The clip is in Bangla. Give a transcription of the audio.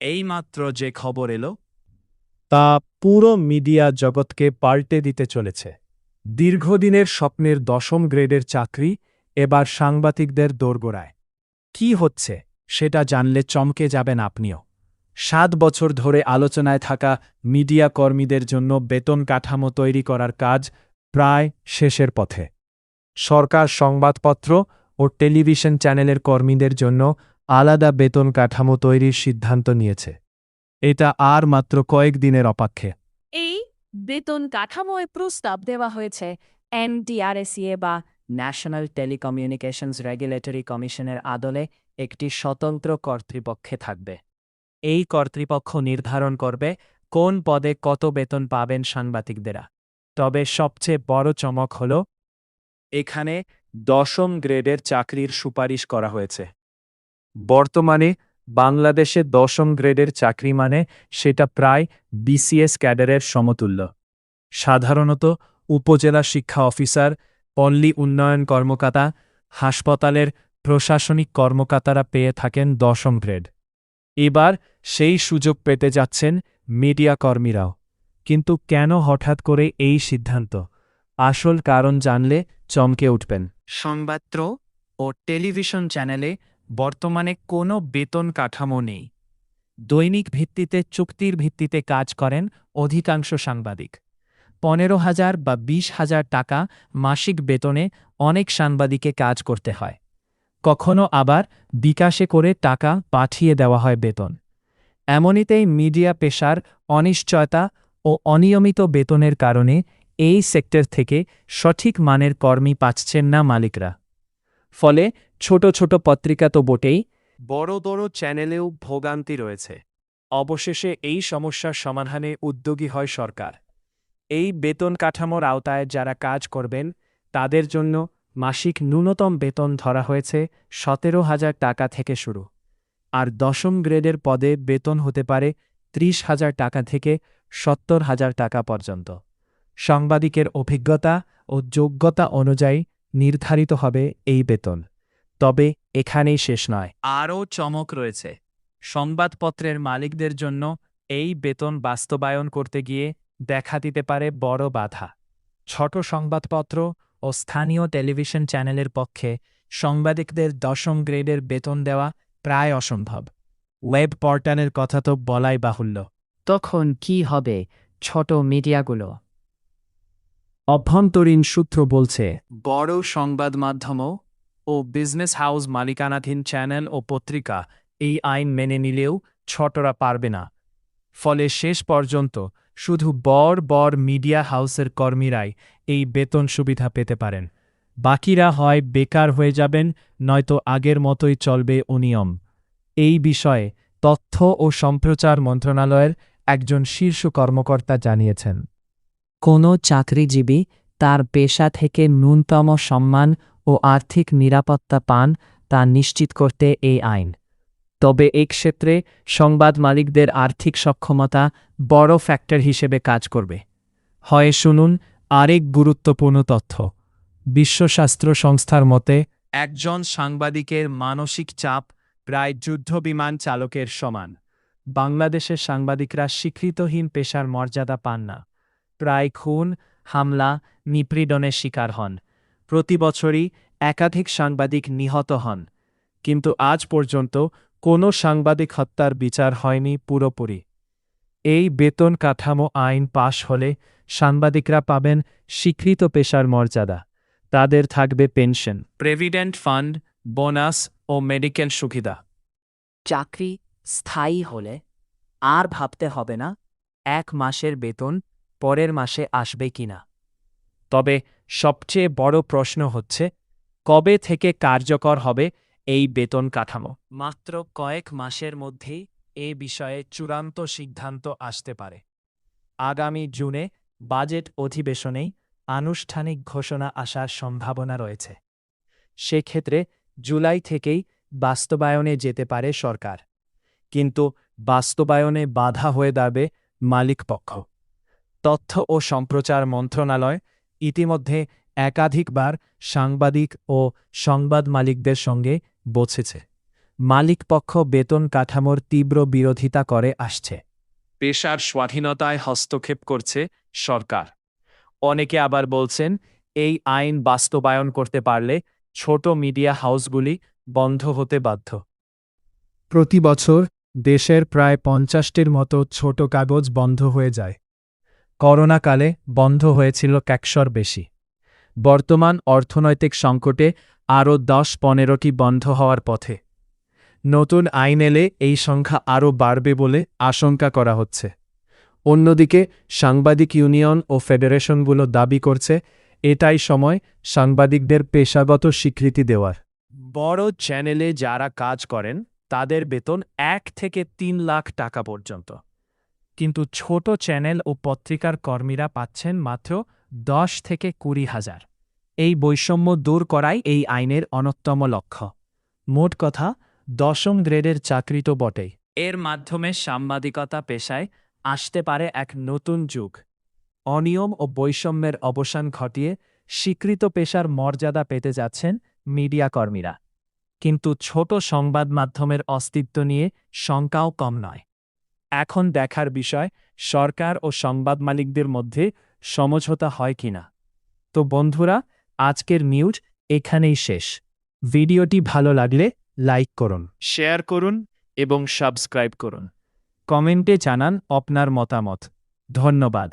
এইমাত্র যে খবর এলো তা পুরো মিডিয়া জগৎকে পাল্টে দিতে চলেছে। দীর্ঘদিনের স্বপ্নের ১০ম গ্রেডের চাকরি এবার সাংবাদিকদের দোরগোড়ায়। কি হচ্ছে সেটা জানলে চমকে যাবেন আপনিও। ৭ বছর ধরে আলোচনায় থাকা মিডিয়া কর্মীদের জন্য বেতন কাঠামো তৈরি করার কাজ প্রায় শেষের পথে। সরকার সংবাদপত্র ও টেলিভিশন চ্যানেলের কর্মীদের জন্য আলাদা বেতন কাঠামো তৈরির সিদ্ধান্ত নিয়েছে। এটা আর মাত্র কয়েক দিনের অপেক্ষা। এই বেতন কাঠামোয় প্রস্তাব দেওয়া হয়েছে এনটিআরএসিএ বা ন্যাশনাল টেলিকমিউনিকেশনস রেগুলেটরি কমিশনের আদলে একটি স্বতন্ত্র কর্তৃপক্ষে থাকবে। এই কর্তৃপক্ষ নির্ধারণ করবে কোন পদে কত বেতন পাবেন সাংবাদিকদেরা। তবে সবচেয়ে বড় চমক হল এখানে ১০ম গ্রেডের চাকরির সুপারিশ করা হয়েছে। বর্তমানে বাংলাদেশে ১০ম গ্রেডের চাকরি মানে সেটা প্রায় বিসিএস ক্যাডারের সমতুল্য। সাধারণত উপজেলা শিক্ষা অফিসার, পল্লী উন্নয়ন কর্মকর্তা, হাসপাতালের প্রশাসনিক কর্মকর্তারা পেয়ে থাকেন ১০ম গ্রেড। এবার সেই সুযোগ পেতে যাচ্ছেন মিডিয়া কর্মীরাও। কিন্তু কেন হঠাৎ করে এই সিদ্ধান্ত? আসল কারণ জানলে চমকে উঠবেন। সংবাদপত্র ও টেলিভিশন চ্যানেলে বর্তমানে কোনো বেতন কাঠামো নেই। দৈনিক ভিত্তিতে চুক্তির ভিত্তিতে কাজ করেন অধিকাংশ সাংবাদিক। ১৫,০০০ বা ২০,০০০ টাকা মাসিক বেতনে অনেক সাংবাদিককে কাজ করতে হয়। কখনো আবার বিকাশে করে টাকা পাঠিয়ে দেওয়া হয় বেতন। এমনিতেই মিডিয়া পেশার অনিশ্চয়তা ও অনিয়মিত বেতনের কারণে এই সেক্টর থেকে সঠিক মানের কর্মী পাচ্ছেন না মালিকরা। ফলে ছোট ছোট পত্রিকা তো বটেই, বড় বড় চ্যানেলেও ভোগান্তি রয়েছে। অবশেষে এই সমস্যার সমাধানে উদ্যোগী হয় সরকার। এই বেতন কাঠামোর আওতায় যারা কাজ করবেন তাদের জন্য মাসিক ন্যূনতম বেতন ধরা হয়েছে ১৭,০০০ টাকা থেকে শুরু। আর ১০ম গ্রেডের পদে বেতন হতে পারে ৩০,০০০ টাকা থেকে ৭০,০০০ টাকা পর্যন্ত। সাংবাদিকের অভিজ্ঞতা ও যোগ্যতা অনুযায়ী নির্ধারিত হবে এই বেতন। তবে এখানেই শেষ নয়। আরও চমক রয়েছে। সংবাদপত্রের মালিকদের জন্য এই বেতন বাস্তবায়ন করতে গিয়ে দেখা দিতে পারে বড় বাধা। ছোট সংবাদপত্র ও স্থানীয় টেলিভিশন চ্যানেলের পক্ষে সাংবাদিকদের ১০ম গ্রেডের বেতন দেওয়া প্রায় অসম্ভব। ওয়েব পোর্টালের কথা তো বলাই বাহুল্য। তখন কি হবে ছোট মিডিয়াগুলো? অভ্যন্তরীণ সূত্র বলছে বড় সংবাদ মাধ্যম ও বিজনেস হাউস মালিকানাধীন চ্যানেল ও পত্রিকা এই আইন মেনে নিলেও ছোটরা পারবে না। ফলে শেষ পর্যন্ত শুধু বড় মিডিয়া হাউসের কর্মীরাই এই বেতন সুবিধা পেতে পারেন। বাকিরা হয় বেকার হয়ে যাবেন, নয়তো আগের মতোই চলবে অনিয়ম। এই বিষয়ে তথ্য ও সম্প্রচার মন্ত্রণালয়ের একজন শীর্ষ কর্মকর্তা জানিয়েছেন, কোনো চাকরিজীবী তার পেশা থেকে ন্যূনতম সম্মান ও আর্থিক নিরাপত্তা পান তা নিশ্চিত করতে এই আইন। তবে এক্ষেত্রে সংবাদ মালিকদের আর্থিক সক্ষমতা বড় ফ্যাক্টর হিসেবে কাজ করবে। হয় শুনুন আরেক গুরুত্বপূর্ণ তথ্য। বিশ্ব স্বাস্থ্য সংস্থার মতে একজন সাংবাদিকের মানসিক চাপ প্রায় যুদ্ধবিমান চালকের সমান। বাংলাদেশের সাংবাদিকরা স্বীকৃতহীন পেশার মর্যাদা পান না। প্রায় খুন, হামলা, নিপীড়নের শিকার হন। প্রতি বছরই একাধিক সাংবাদিক নিহত হন। কিন্তু আজ পর্যন্ত কোনো সাংবাদিক হত্যার বিচার হয়নি পুরোপুরি। এই বেতন কাঠামো আইন পাশ হলে সাংবাদিকরা পাবেন স্বীকৃত পেশার মর্যাদা। তাদের থাকবে পেনশন, প্রভিডেন্ট ফান্ড, বোনাস ও মেডিকেল সুবিধা। চাকরি স্থায়ী হলে আর ভাবতে হবে না ১ মাসের বেতন পরের মাসে আসবে কিনা। তবে সবচেয়ে বড় প্রশ্ন হচ্ছে কবে থেকে কার্যকর হবে এই বেতন কাঠামো। মাত্র কয়েক মাসের মধ্যেই এ বিষয়ে চূড়ান্ত সিদ্ধান্ত আসতে পারে। আগামী জুনে বাজেট অধিবেশনেই আনুষ্ঠানিক ঘোষণা আসার সম্ভাবনা রয়েছে। সেক্ষেত্রে জুলাই থেকেই বাস্তবায়নে যেতে পারে সরকার। কিন্তু বাস্তবায়নে বাধা হয়ে দাঁড়াবে মালিকপক্ষ। তথ্য ও সম্প্রচার মন্ত্রণালয় ইতিমধ্যে একাধিকবার সাংবাদিক ও সংবাদ মালিকদের সঙ্গে বসেছে। মালিকপক্ষ বেতন কাঠামোর তীব্র বিরোধিতা করে আসছে। পেশার স্বাধীনতায় হস্তক্ষেপ করছে সরকার। অনেকে আবার বলছেন এই আইন বাস্তবায়ন করতে পারলে ছোট মিডিয়া হাউসগুলি বন্ধ হতে বাধ্য। প্রতি বছর দেশের প্রায় ৫০টির মতো ছোট কাগজ বন্ধ হয়ে যায়। করোনাকালে বন্ধ হয়েছিল ১০০র বেশি। বর্তমান অর্থনৈতিক সংকটে আরও ১০-১৫টি বন্ধ হওয়ার পথে। নতুন আইন এলে এই সংখ্যা আরও বাড়বে বলে আশঙ্কা করা হচ্ছে। অন্যদিকে সাংবাদিক ইউনিয়ন ও ফেডারেশনগুলো দাবি করছে এটাই সময় সাংবাদিকদের পেশাগত স্বীকৃতি দেওয়ার। বড় চ্যানেলে যারা কাজ করেন তাদের বেতন ১ থেকে ৩ লাখ টাকা পর্যন্ত, কিন্তু ছোট চ্যানেল ও পত্রিকার কর্মীরা পাচ্ছেন মাত্র ১০ থেকে ২০,০০০। এই বৈষম্য দূর করাই এই আইনের অন্যতম লক্ষ্য। মোট কথা, ১০ম গ্রেডের চাকরি তো বটেই, এর মাধ্যমে সাংবাদিকতা পেশায় আসতে পারে এক নতুন যুগ। অনিয়ম ও বৈষম্যের অবসান ঘটিয়ে স্বীকৃত পেশার মর্যাদা পেতে যাচ্ছেন মিডিয়া কর্মীরা। কিন্তু ছোট সংবাদ মাধ্যমের অস্তিত্ব নিয়ে শঙ্কাও কম নয়। এখন দেখার বিষয় সরকার ও সংবাদ মালিকদের মধ্যে সমঝোতা হয় কিনা। তো বন্ধুরা, আজকের নিউজ এখানেই শেষ। ভিডিওটি ভালো লাগলে লাইক করুন, শেয়ার করুন এবং সাবস্ক্রাইব করুন। কমেন্টে জানান আপনার মতামত। ধন্যবাদ।